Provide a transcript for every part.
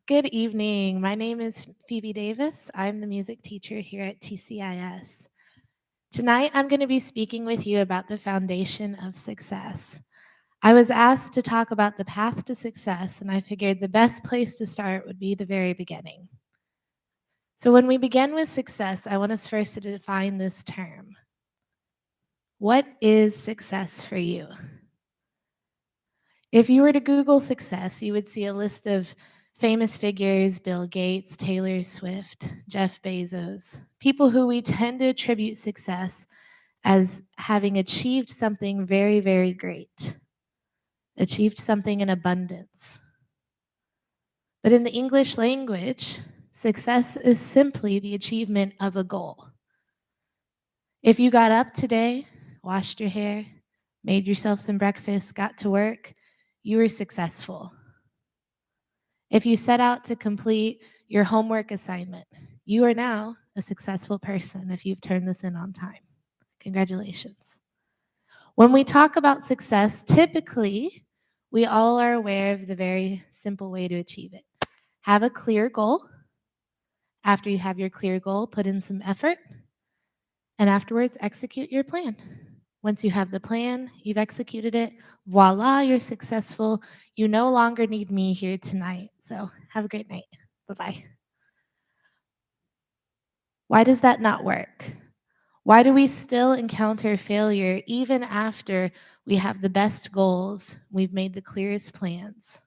Good evening. My name is Phoebe Davis. I'm the music teacher here at TCIS. Tonight, I'm going to be speaking with you about the foundation of success. I was asked to talk about the path to success, and I figured the best place to start would be the very beginning. So, when we begin with success, I want us first to define this term. What is success for you? If you were to Google success, you would see a list of famous figures: Bill Gates, Taylor Swift, Jeff Bezos, people who we tend to attribute success as having achieved something very, very great, achieved something in abundance. But in the English language, success is simply the achievement of a goal. If you got up today, washed your hair, made yourself some breakfast, got to work, you were successful. If you set out to complete your homework assignment, you are now a successful person if you've turned this in on time. Congratulations. When we talk about success, typically, we all are aware of the very simple way to achieve it. Have a clear goal. After you have your clear goal, put in some effort. And afterwards, execute your plan. Once you have the plan, you've executed it, voila, you're successful. You no longer need me here tonight. So have a great night. Bye-bye. Why does that not work? Why do we still encounter failure even after we have the best goals, we've made the clearest plans?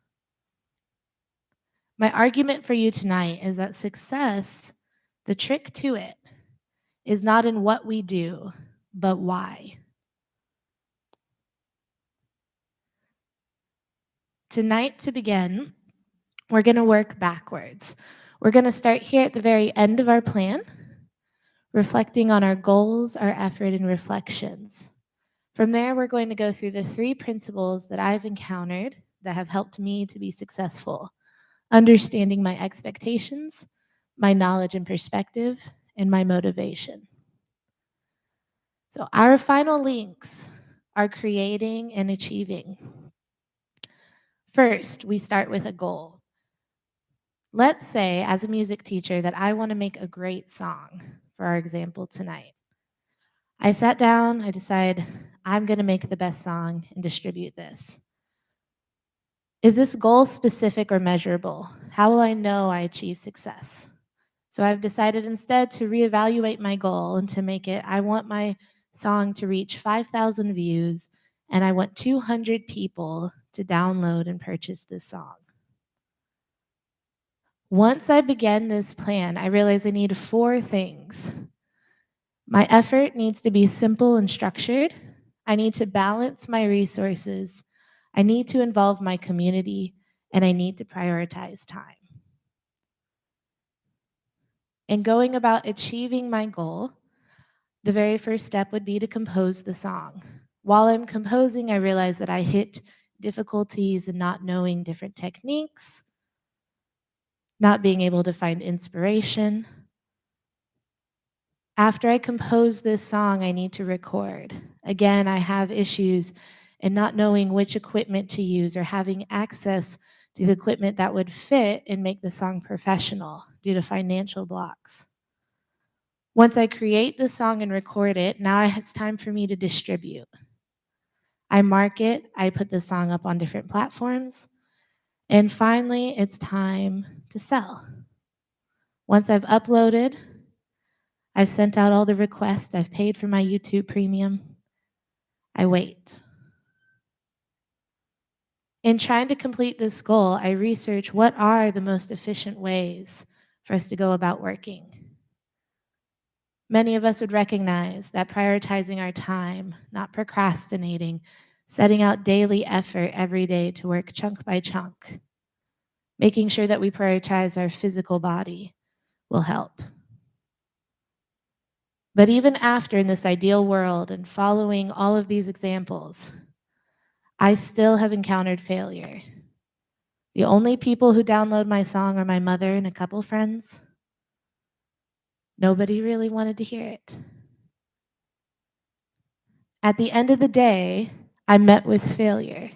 My argument for you tonight is that success, the trick to it, is not in what we do, but why. Tonight, to begin, we're going to work backwards. We're going to start here at the very end of our plan, reflecting on our goals, our effort, and reflections. From there, we're going to go through the 3 principles that I've encountered that have helped me to be successful: understanding my expectations, my knowledge and perspective, and my motivation. So our final links are creating and achieving. First, we start with a goal. Let's say, as a music teacher, that I want to make a great song, for our example tonight. I sat down, I decide I'm going to make the best song and distribute this. Is this goal specific or measurable? How will I know I achieve success? So I've decided instead to reevaluate my goal and to make it, I want my song to reach 5,000 views, and I want 200 people to download and purchase this song. Once I began this plan, I realized I need 4 things. My effort needs to be simple and structured. I need to balance my resources. I need to involve my community, and I need to prioritize time. In going about achieving my goal, the very first step would be to compose the song. While I'm composing, I realize that I hit difficulties in not knowing different techniques, not being able to find inspiration. After I compose this song, I need to record. Again, I have issues in not knowing which equipment to use or having access to the equipment that would fit and make the song professional due to financial blocks. Once I create the song and record it, now it's time for me to distribute. I market, I put the song up on different platforms, and finally, it's time to sell. Once I've uploaded, I've sent out all the requests, I've paid for my YouTube premium, I wait. In trying to complete this goal, I research what are the most efficient ways for us to go about working. Many of us would recognize that prioritizing our time, not procrastinating, setting out daily effort every day to work chunk by chunk, making sure that we prioritize our physical body will help. But even after, in this ideal world and following all of these examples, I still have encountered failure. The only people who download my song are my mother and a couple friends. Nobody really wanted to hear it. At the end of the day, I met with failure.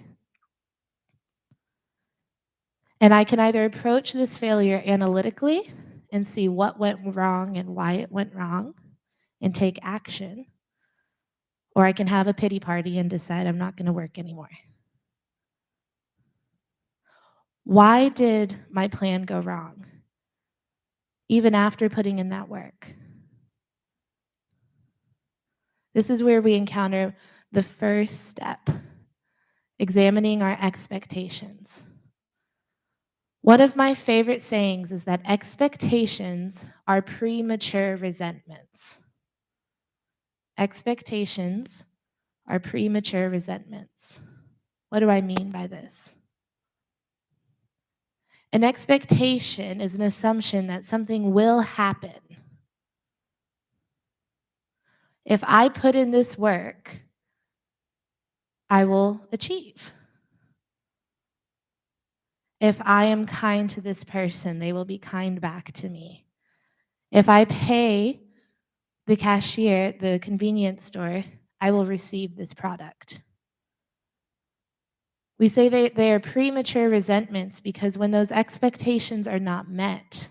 And I can either approach this failure analytically and see what went wrong and why it went wrong and take action, or I can have a pity party and decide I'm not going to work anymore. Why did my plan go wrong, even after putting in that work? This is where we encounter the first step, examining our expectations. One of my favorite sayings is that expectations are premature resentments. Expectations are premature resentments. What do I mean by this? An expectation is an assumption that something will happen. If I put in this work, I will achieve. If I am kind to this person, they will be kind back to me. If I pay the cashier at the convenience store, I will receive this product. We say they are premature resentments because when those expectations are not met,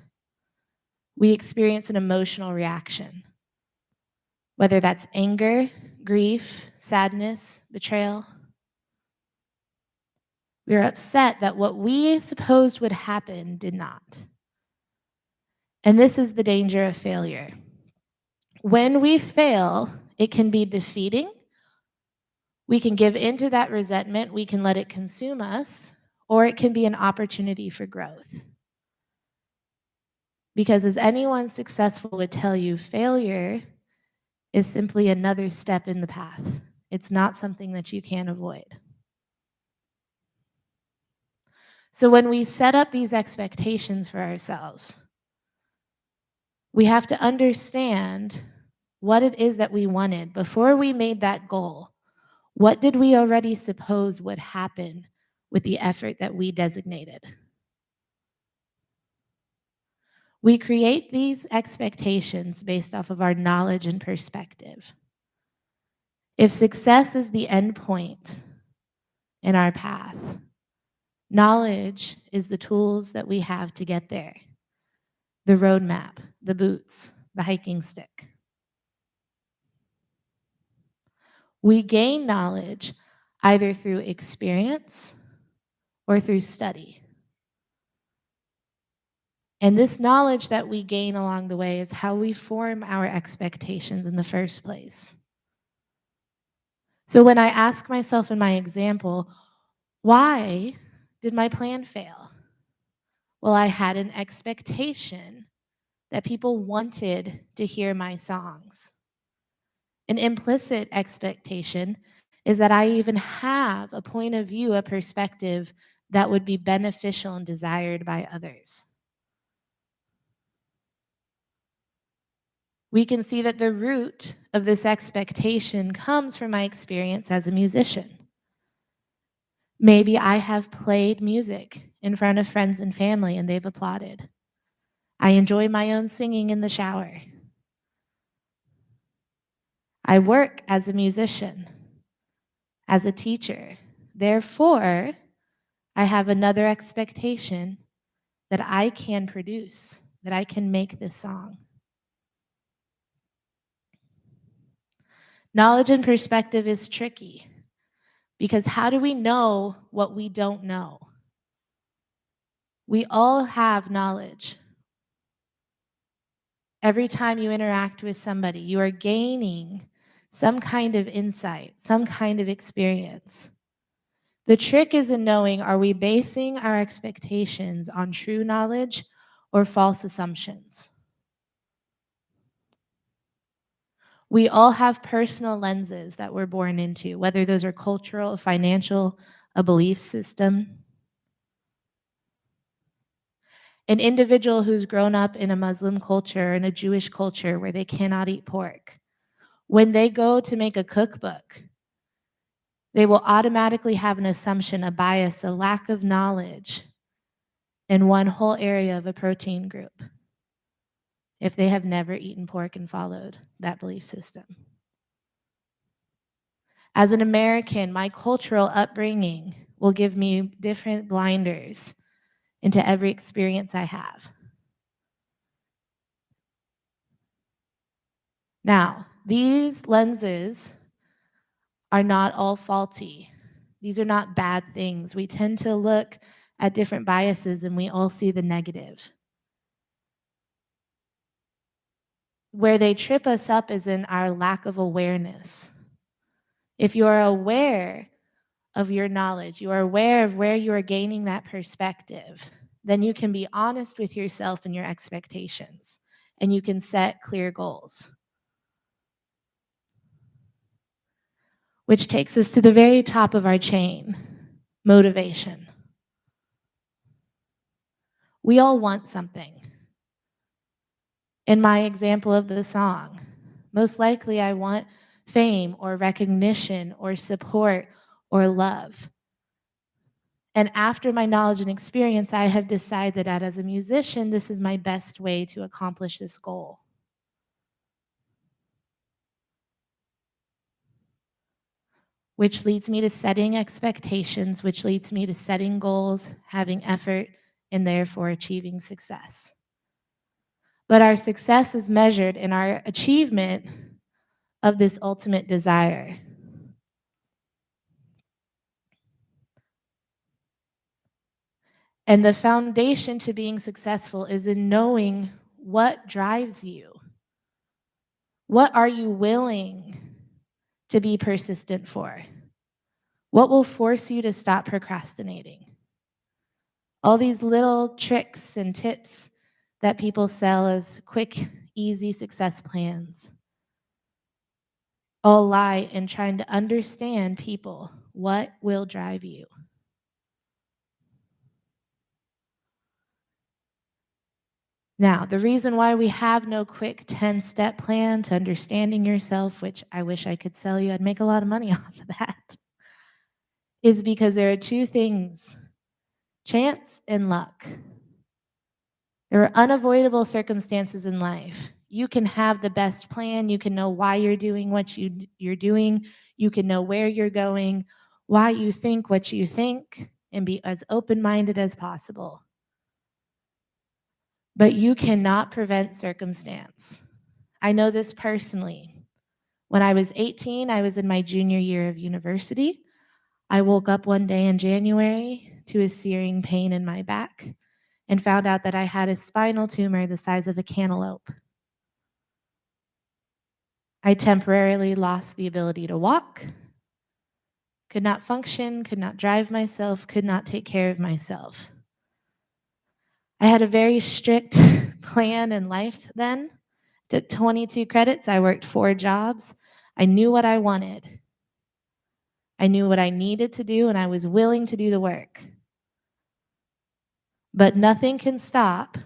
we experience an emotional reaction, whether that's anger, grief, sadness, betrayal. We are upset that what we supposed would happen did not. And this is the danger of failure. When we fail, it can be defeating. We can give into that resentment, we can let it consume us, or it can be an opportunity for growth. Because as anyone successful would tell you, failure is simply another step in the path. It's not something that you can avoid. So when we set up these expectations for ourselves, we have to understand what it is that we wanted before we made that goal. What did we already suppose would happen with the effort that we designated? We create these expectations based off of our knowledge and perspective. If success is the end point in our path, knowledge is the tools that we have to get there. The roadmap, the boots, the hiking stick. We gain knowledge either through experience or through study. And this knowledge that we gain along the way is how we form our expectations in the first place. So when I ask myself in my example, why did my plan fail? Well, I had an expectation that people wanted to hear my songs. An implicit expectation is that I even have a point of view, a perspective that would be beneficial and desired by others. We can see that the root of this expectation comes from my experience as a musician. Maybe I have played music in front of friends and family and they've applauded. I enjoy my own singing in the shower. I work as a musician, as a teacher. Therefore, I have another expectation that I can produce, that I can make this song. Knowledge and perspective is tricky because how do we know what we don't know? We all have knowledge. Every time you interact with somebody, you are gaining some kind of insight, some kind of experience. The trick is in knowing, are we basing our expectations on true knowledge or false assumptions? We all have personal lenses that we're born into, whether those are cultural, financial, a belief system. An individual who's grown up in a Muslim culture and a Jewish culture where they cannot eat pork, when they go to make a cookbook, they will automatically have an assumption, a bias, a lack of knowledge in one whole area of a protein group if they have never eaten pork and followed that belief system. As an American, my cultural upbringing will give me different blinders into every experience I have. Now, these lenses are not all faulty. These are not bad things. We tend to look at different biases and we all see the negative. Where they trip us up is in our lack of awareness. If you are aware of your knowledge, you are aware of where you are gaining that perspective, then you can be honest with yourself and your expectations, and you can set clear goals. Which takes us to the very top of our chain, motivation. We all want something. In my example of the song, most likely I want fame or recognition or support or love. And after my knowledge and experience, I have decided that as a musician, this is my best way to accomplish this goal. Which leads me to setting expectations, which leads me to setting goals, having effort, and therefore achieving success. But our success is measured in our achievement of this ultimate desire. And the foundation to being successful is in knowing what drives you. What are you willing to be persistent for? What will force you to stop procrastinating? All these little tricks and tips that people sell as quick, easy success plans all lie in trying to understand people. What will drive you? Now, the reason why we have no quick 10-step plan to understanding yourself, which I wish I could sell you, I'd make a lot of money off of that, is because there are two things, chance and luck. There are unavoidable circumstances in life. You can have the best plan. You can know why you're doing what you're doing. You can know where you're going, why you think what you think, and be as open-minded as possible. But you cannot prevent circumstance. I know this personally. When I was 18, I was in my junior year of university. I woke up one day in January to a searing pain in my back and found out that I had a spinal tumor the size of a cantaloupe. I temporarily lost the ability to walk, could not function, could not drive myself, could not take care of myself. I had a very strict plan in life then. Took 22 credits, I worked 4 jobs. I knew what I wanted. I knew what I needed to do, and I was willing to do the work. But nothing can stop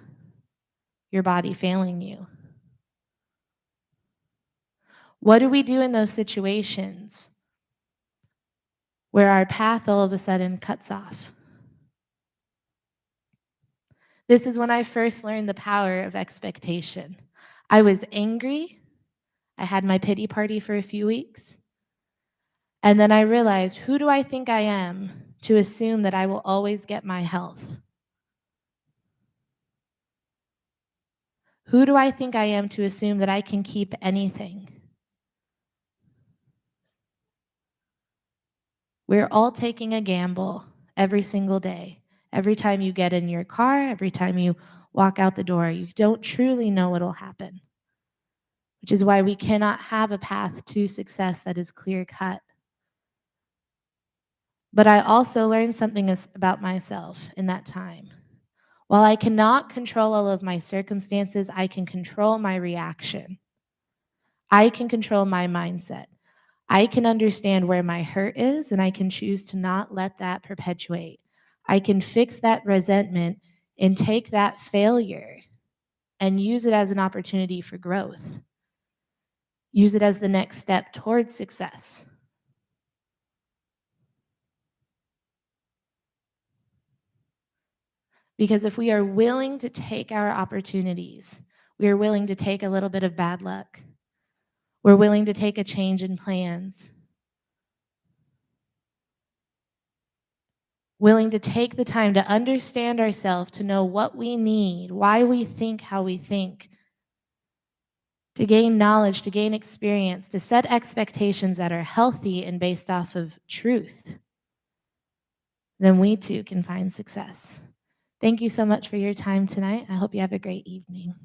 your body failing you. What do we do in those situations where our path all of a sudden cuts off? This is when I first learned the power of expectation. I was angry. I had my pity party for a few weeks. And then I realized, who do I think I am to assume that I will always get my health? Who do I think I am to assume that I can keep anything? We're all taking a gamble every single day. Every time you get in your car, every time you walk out the door, you don't truly know what will happen, which is why we cannot have a path to success that is clear cut. But I also learned something about myself in that time. While I cannot control all of my circumstances, I can control my reaction. I can control my mindset. I can understand where my hurt is, and I can choose to not let that perpetuate. I can fix that resentment and take that failure and use it as an opportunity for growth. Use it as the next step towards success. Because if we are willing to take our opportunities, we are willing to take a little bit of bad luck. We're willing to take a change in plans. willing to take the time to understand ourselves, to know what we need, why we think how we think, to gain knowledge, to gain experience, to set expectations that are healthy and based off of truth, then we too can find success. Thank you so much for your time tonight. I hope you have a great evening.